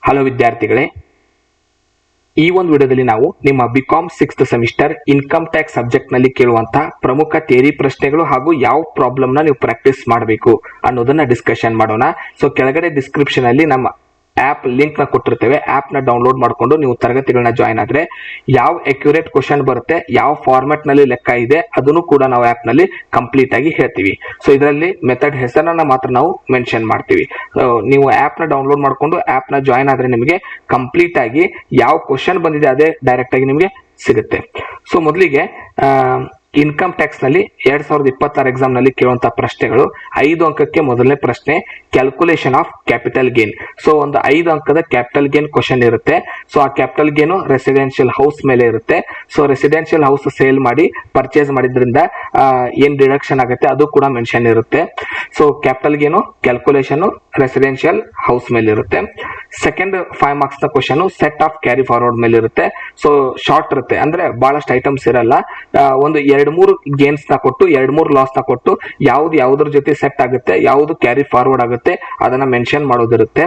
Hello ವಿದ್ಯಾರ್ಥಿಗಳೇ, ಈ ಒಂದು ವಿಡಿಯೋದಲ್ಲಿ ನಾವು ನಿಮ್ಮ BCom 6th semester income tax subject ನಲ್ಲಿ ಕೇಳುವಂತಹ ಪ್ರಮುಖ ಥಿಯರಿ ಪ್ರಶ್ನೆಗಳು ಹಾಗೂ ಯಾವ ಪ್ರಾಬ್ಲಮ್ ನ ನೀವು ಪ್ರಾಕ್ಟೀಸ್ ಮಾಡಬೇಕು ಅನ್ನೋದನ್ನ ಡಿಸ್ಕಷನ್ ಮಾಡೋಣ. ಸೊ ಕೆಳಗಡೆ ಡಿಸ್ಕ್ರಿಪ್ಷನ್ ಅಲ್ಲಿ ನಮ್ಮ ಆಪ್ ಲಿಂಕ್ ನ ಕೊಟ್ಟಿರ್ತೇವೆ. ಆಪ್ ನ ಡೌನ್ಲೋಡ್ ಮಾಡ್ಕೊಂಡು ನೀವು ತರಗತಿಗಳನ್ನ ಜಾಯಿನ್ ಆದ್ರೆ ಯಾವ ಅಕ್ಯುರೇಟ್ ಕ್ವಶನ್ ಬರುತ್ತೆ, ಯಾವ ಫಾರ್ಮೆಟ್ ನಲ್ಲಿ ಲೆಕ್ಕ ಇದೆ ಅದನ್ನು ಕೂಡ ನಾವು ಆಪ್ ನಲ್ಲಿ ಕಂಪ್ಲೀಟ್ ಆಗಿ ಹೇಳ್ತೀವಿ. ಸೊ ಇದರಲ್ಲಿ ಮೆಥಡ್ ಹೆಸರನ್ನ ಮಾತ್ರ ನಾವು ಮೆನ್ಷನ್ ಮಾಡ್ತೀವಿ. ನೀವು ಆಪ್ ನ ಡೌನ್ಲೋಡ್ ಮಾಡ್ಕೊಂಡು ಆಪ್ ನ ಜಾಯಿನ್ ಆದ್ರೆ ನಿಮಗೆ ಕಂಪ್ಲೀಟ್ ಆಗಿ ಯಾವ ಕ್ವಶನ್ ಬಂದಿದೆ ಅದೇ ಡೈರೆಕ್ಟ್ ಆಗಿ ನಿಮಗೆ ಸಿಗುತ್ತೆ. ಸೊ ಮೊದಲಿಗೆ ಇನ್ಕಮ್ ಟ್ಯಾಕ್ಸ್ ನಲ್ಲಿ 2026 ಎಕ್ಸಾಮ್ ನಲ್ಲಿ ಕೇಳುವಂತಹ ಪ್ರಶ್ನೆಗಳು 5 ಅಂಕಕ್ಕೆ ಮೊದಲನೇ ಪ್ರಶ್ನೆ calculation of capital gain. So ಒಂದು 5 ಅಂಕದ ಕ್ಯಾಪಿಟಲ್ ಗೇನ್ ಕ್ವಶನ್ ಇರುತ್ತೆ. ಸೊ ಆ ಕ್ಯಾಪಿಟಲ್ ಗೇನು ರೆಸಿಡೆನ್ಷಿಯಲ್ ಹೌಸ್ ಮೇಲೆ ಇರುತ್ತೆ. ಸೊ ರೆಸಿಡೆನ್ಷಿಯಲ್ ಹೌಸ್ ಸೇಲ್ ಮಾಡಿ ಪರ್ಚೇಸ್ ಮಾಡಿದ್ರಿಂದ ಏನ್ ಡಿಡಕ್ಷನ್ ಆಗುತ್ತೆ ಅದು ಕೂಡ ಮೆನ್ಷನ್ ಇರುತ್ತೆ. So capital gain calculation residential house ಮೇಲೆ ಇರುತ್ತೆ. ಸೆಕೆಂಡ್ 5 ಮಾರ್ಕ್ಸ್ ನ question set off carry forward ಮೇಲೆ ಇರುತ್ತೆ. ಸೊ ಶಾರ್ಟ್ ಇರುತ್ತೆ, ಅಂದ್ರೆ ಬಹಳಷ್ಟು ಐಟಮ್ಸ್ ಇರಲ್ಲ. ಒಂದು 2-3 ಗೇನ್ಸ್ ನ ಕೊಟ್ಟು 2-3 ಲಾಸ್ ನ ಕೊಟ್ಟು ಯಾವ್ದ್ರ ಜೊತೆ ಸೆಟ್ ಆಗುತ್ತೆ, ಯಾವ್ದು ಕ್ಯಾರಿ ಫಾರ್ವರ್ಡ್ ಆಗುತ್ತೆ ಅದನ್ನ ಮೆನ್ಷನ್ ಮಾಡೋದಿರುತ್ತೆ.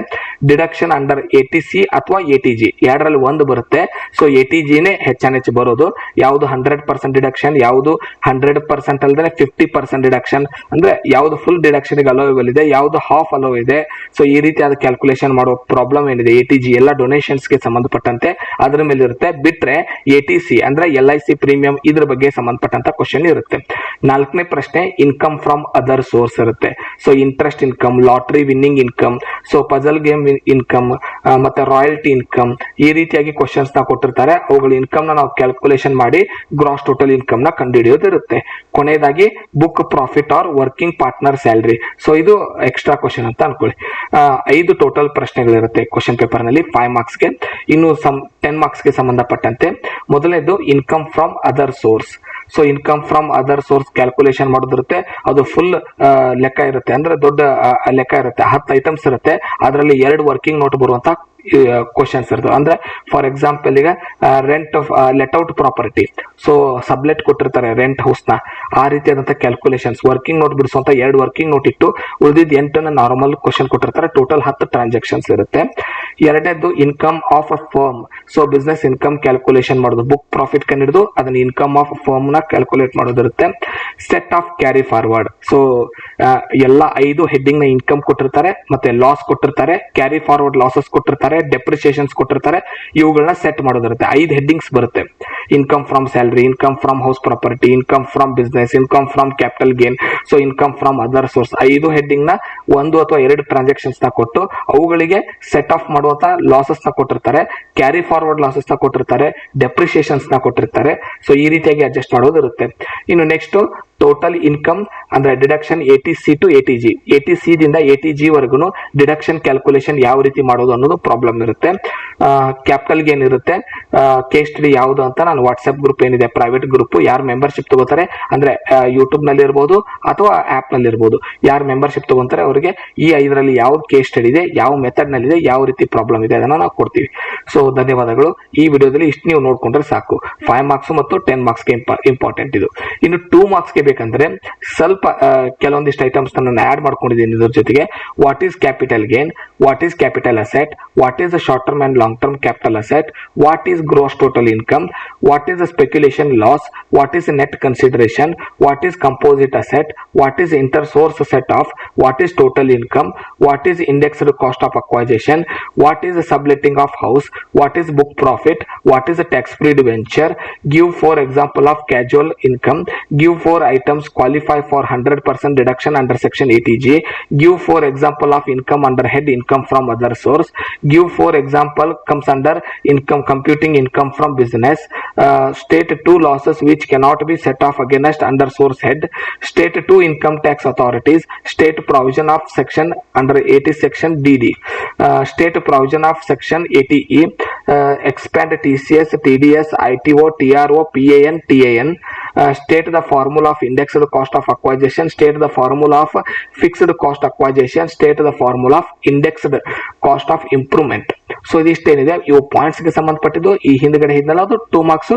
ಡಿಡಕ್ಷನ್ ಅಂಡರ್ ATC ಅಥವಾ ATG ಎರಡರಲ್ಲಿ ಒಂದು ಬರುತ್ತೆ. ಸೊ ATG ನೇ ಹೆಚ್ಚು ಬರೋದು. ಯಾವ್ದು 100% ಡಿಡಕ್ಷನ್, ಯಾವ್ದು 100% ಅಲ್ಲದೆ 50% ಡಿಡಕ್ಷನ್, ಅಂದ್ರೆ ಯಾವ್ದು ಫುಲ್ ಡಿಡಕ್ಷನ್ ಅಲೋವೇಬಲ್ ಇದೆ, ಯಾವ್ದು ಹಾಫ್ ಅಲೋ ಇದೆ. ಸೊ ಈ ರೀತಿಯಾದ ಕ್ಯಾಲ್ಕುಲೇಷನ್ ಮಾಡೋ ಪ್ರಾಬ್ಲಮ್ ಏನಿದೆ ATG ಎಲ್ಲ ಡೊನೇಷನ್ಸ್ ಗೆ ಸಂಬಂಧಪಟ್ಟಂತೆ ಅದ್ರ ಮೇಲೆ ಇರುತ್ತೆ. ಬಿಟ್ರೆ ATC ಅಂದ್ರೆ LIC ಪ್ರೀಮಿಯಂ ಇದ್ರ ಬಗ್ಗೆ ಸಂಬಂಧಪಟ್ಟಂತ ಕ್ವಶನ್ ಇರುತ್ತೆ. 4ನೇ ಪ್ರಶ್ನೆ ಇನ್ಕಮ್ ಫ್ರಮ್ ಅದರ್ ಸೋರ್ಸ್ ಇರುತ್ತೆ. So interest income, lottery winning income, so puzzle game income, ಮತ್ತೆ ರಾಯಲ್ಟಿ ಇನ್ಕಮ್, ಈ ರೀತಿಯಾಗಿ ಕ್ವಶನ್ಸ್ ನ ಕೊಟ್ಟಿರ್ತಾರೆ. ಅವುಗಳ ಇನ್ಕಮ್ ನ ನಾವು ಕ್ಯಾಲ್ಕುಲೇಷನ್ ಮಾಡಿ ಗ್ರಾಸ್ ಟೋಟಲ್ ಇನ್ಕಮ್ ನ ಕಂಡುಹಿಡಿಯೋದಿರುತ್ತೆ. ಕೊನೆಯದಾಗಿ book profit are working partner salary. So ಇದು ಎಕ್ಸ್ಟ್ರಾ ಕ್ವಶನ್ ಅಂತ ಅನ್ಕೊಳ್ಳಿ. 5 ಟೋಟಲ್ ಪ್ರಶ್ನೆಗಳಿರುತ್ತೆ ಕ್ವಶನ್ ಪೇಪರ್ ನಲ್ಲಿ 5 ಮಾರ್ಕ್ಸ್ ಗೆ. ಇನ್ನು 10 ಮಾರ್ಕ್ಸ್ ಗೆ ಸಂಬಂಧಪಟ್ಟಂತೆ ಮೊದಲನೇದು income from other source. So income from other source calculation ಮಾಡೋದಿರುತ್ತೆ. ಅದು ಫುಲ್ ಲೆಕ್ಕ ಇರುತ್ತೆ, ಅಂದ್ರೆ ದೊಡ್ಡ ಲೆಕ್ಕ ಇರುತ್ತೆ. 10 ಐಟಮ್ಸ್ ಇರುತ್ತೆ. ಅದರಲ್ಲಿ 2 ವರ್ಕಿಂಗ್ ನೋಟ್ ಬರುವಂತ ಕ್ವಶನ್ಸ್ ಇರ್ತವೆ. ಅಂದ್ರೆ ಫಾರ್ ಎಕ್ಸಾಂಪಲ್ ಈಗ rent let out property, so sublet ಕೊಟ್ಟಿರ್ತಾರೆ ರೆಂಟ್ ಹೌಸ್ ನ, ಆ ರೀತಿಯಾದಂತಹ ಕ್ಯಾಲ್ಕುಲೇಷನ್ಸ್ ವರ್ಕಿಂಗ್ ನೋಟ್ ಬಿಡಿಸುವಂತ 2 ವರ್ಕಿಂಗ್ ನೋಟ್ ಇಟ್ಟು ಉಳಿದಿದ್ದು 8 ನಾರ್ಮಲ್ ಕ್ವಶನ್ ಕೊಟ್ಟಿರ್ತಾರೆ. ಟೋಟಲ್ 10 ಟ್ರಾನ್ಸಾಕ್ಷನ್ಸ್ ಇರುತ್ತೆ. ಎರಡನೇದು income of a firm. So business income calculation ಮಾಡೋದು, ಬುಕ್ ಪ್ರಾಫಿಟ್ ಕಂಡಿಡಿದು ಅದನ್ನ ಇನ್ಕಮ್ ಆಫ್ ಫರ್ಮ್ ನ ಕ್ಯಾಲ್ಕುಲೇಟ್ ಮಾಡೋದಿರುತ್ತೆ. Set off carry forward. So ಎಲ್ಲ 5 ಹೆಡ್ಡಿಂಗ್ ನ ಇನ್ಕಮ್ ಕೊಟ್ಟಿರ್ತಾರೆ, ಮತ್ತೆ ಲಾಸ್ ಕೊಟ್ಟಿರ್ತಾರೆ, ಕ್ಯಾರಿ ಫಾರ್ವರ್ಡ್ ಲಾಸಸ್ ಕೊಟ್ಟಿರ್ತಾರೆ, ಡೆಪ್ರಿಸಿಯೇಷನ್ಸ್ ಕೊಟ್ಟಿರ್ತಾರೆ. ಇವುಗಳನ್ನ ಸೆಟ್ ಮಾಡೋದಿರುತ್ತೆ. 5 ಹೆಡ್ಡಿಂಗ್ಸ್ ಬರುತ್ತೆ. Income from salary, income from house property, income from business, income from capital gain, so income from other source. 5 heading ನ 1 ಅಥವಾ 2 ಟ್ರಾನ್ಸಾಕ್ಷನ್ಸ್ ನ ಕೊಟ್ಟು ಅವುಗಳಿಗೆ ಸೆಟ್ ಆಫ್ ಮಾಡುವಂತ ಲಾಸಸ್ ನ ಕೊಟ್ಟಿರ್ತಾರೆ, ಕ್ಯಾರಿ ಫಾರ್ವರ್ಡ್ ಲಾಸಸ್ ನ ಕೊಟ್ಟಿರ್ತಾರೆ, ಡೆಪ್ರಿಸಿಯೇಷನ್ಸ್ ನ ಕೊಟ್ಟಿರ್ತಾರೆ. ಸೊ ಈ ರೀತಿಯಾಗಿ ಅಡ್ಜಸ್ಟ್ ಮಾಡೋದಿರುತ್ತೆ. ಇನ್ನು ನೆಕ್ಸ್ಟ್ ಟೋಟಲ್ ಇನ್ಕಮ್ ಅಂದ್ರೆ deduction ATC to ATG. ATC ದಿಂದ ATG ವರೆಗೂ ಡಿಡಕ್ಷನ್ ಕ್ಯಾಲ್ಕುಲೇಷನ್ ಯಾವ ರೀತಿ ಮಾಡೋದು ಅನ್ನೋದು ಪ್ರಾಬ್ಲಮ್ ಇರುತ್ತೆ. ಕ್ಯಾಪಿಟಲ್ ಗೇನ್ ಇರುತ್ತೆ. ಕೇಸ್ ಸ್ಟಡಿ ಯಾವುದು ಅಂತ ನಾನು ವಾಟ್ಸ್ಆಪ್ ಗ್ರೂಪ್ ಏನಿದೆ ಪ್ರೈವೇಟ್ ಗ್ರೂಪ್, ಯಾರು ಮೆಂಬರ್ಶಿಪ್ ತಗೋತಾರೆ ಅಂದ್ರೆ ಯೂಟ್ಯೂಬ್ ನಲ್ಲಿ ಇರ್ಬೋದು ಅಥವಾ ಆಪ್ ನಲ್ಲಿ ಇರ್ಬೋದು, ಯಾರು ಮೆಂಬರ್ಶಿಪ್ ತಗೊಂತಾರೆ ಅವರಿಗೆ ಈ 5ರಲ್ಲಿ ಯಾವ ಕೇಸ್ ಸ್ಟಡಿ ಇದೆ, ಯಾವ ಮೆಥಡ್ ನಲ್ಲಿ ಇದೆ, ಯಾವ ರೀತಿ ಪ್ರಾಬ್ಲಮ್ ಇದೆ ಅದನ್ನ ನಾವು ಕೊಡ್ತೀವಿ. ಸೊ ಧನ್ಯವಾದಗಳು. ಈ ವಿಡಿಯೋದಲ್ಲಿ ಇಷ್ಟು ನೀವು ನೋಡ್ಕೊಂಡ್ರೆ ಸಾಕು. 5 ಮಾರ್ಕ್ಸ್ ಮತ್ತು 10 ಮಾರ್ಕ್ಸ್ ಗೆ ಇಂಪಾರ್ಟೆಂಟ್ ಇದು. ಇನ್ನು 2 ಮಾರ್ಕ್ಸ್ ಗೆ ಬೇಕಂದ್ರೆ ಸ್ವಲ್ಪ ಕೆಲವೊಂದಿಷ್ಟು ಐಟಮ್ಸ್ ನಾನು ಆಡ್ ಮಾಡ್ಕೊಂಡಿದ್ದೀನಿ ಇದ್ರ ಜೊತೆಗೆ. What is capital gain, what is capital asset, what is the short term and long term capital asset, what is gross total income, what is the speculation loss, what is net consideration, what is composite asset, what is inter source set off, what is total income, what is indexed cost of acquisition, what is subletting of house, what is book profit, what is tax free debenture, give 4 example of casual income, give 4 items qualify for 100% deduction under section ATG, give 4 example of income under head income from other source, give 4 example comes under income computing income from business, state 2 losses which cannot be set off against under source head, state 2 income tax authorities, state provision of section under 80 section DD, state provision of section 80E, expand TCS, TDS, ITO, TRO, PAN, TAN, state the formula of indexed cost of acquisition, state the formula of fixed cost acquisition, state the formula of indexed cost of improvement. So ಇದಿಷ್ಟೇನಿದೆ ಇವು points ಗೆ ಸಂಬಂಧಪಟ್ಟಿದ್ದು. ಈ ಹಿಂದ್ಗಡೆ ಇದ್ನಲ್ಲ ಅದು 2 marks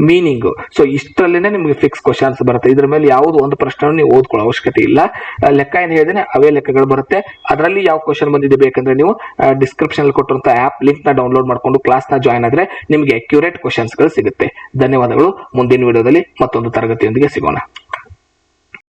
meaning. So ಇಷ್ಟರಲ್ಲೇನೆ ನಿಮಗೆ fix questions ಬರುತ್ತೆ. ಇದ್ರ ಮೇಲೆ ಯಾವುದು ಒಂದು ಪ್ರಶ್ನೆ ನೀವು ಓದ್ಕೊಳ್ಳೋ ಅವಶ್ಯಕತೆ ಇಲ್ಲ. ಲೆಕ್ಕ ಏನ್ ಹೇಳಿದ್ರೆ ಅವೇ ಲೆಕ್ಕಗಳು ಬರುತ್ತೆ. ಅದರಲ್ಲಿ ಯಾವ ಕ್ವಶನ್ ಬಂದಿದೆ ಬೇಕಂದ್ರೆ ನೀವು ಡಿಸ್ಕ್ರಿಪ್ಷನ್ ಅಲ್ಲಿ ಕೊಟ್ಟಿರುವಂತ ಆಪ್ ಲಿಂಕ್ ನ ಡೌನ್ಲೋಡ್ ಮಾಡ್ಕೊಂಡು ಕ್ಲಾಸ್ ನ ಜಾಯ್ನ್ ಆದ್ರೆ ನಿಮಗೆ ಅಕ್ಯುರೇಟ್ ಕ್ವಶನ್ಸ್ ಗಳು ಸಿಗುತ್ತೆ. ಧನ್ಯವಾದಗಳು. ಮುಂದಿನ ವಿಡಿಯೋದಲ್ಲಿ ಮತ್ತೊಂದು ತರಗತಿಯೊಂದಿಗೆ ಸಿಗೋಣ.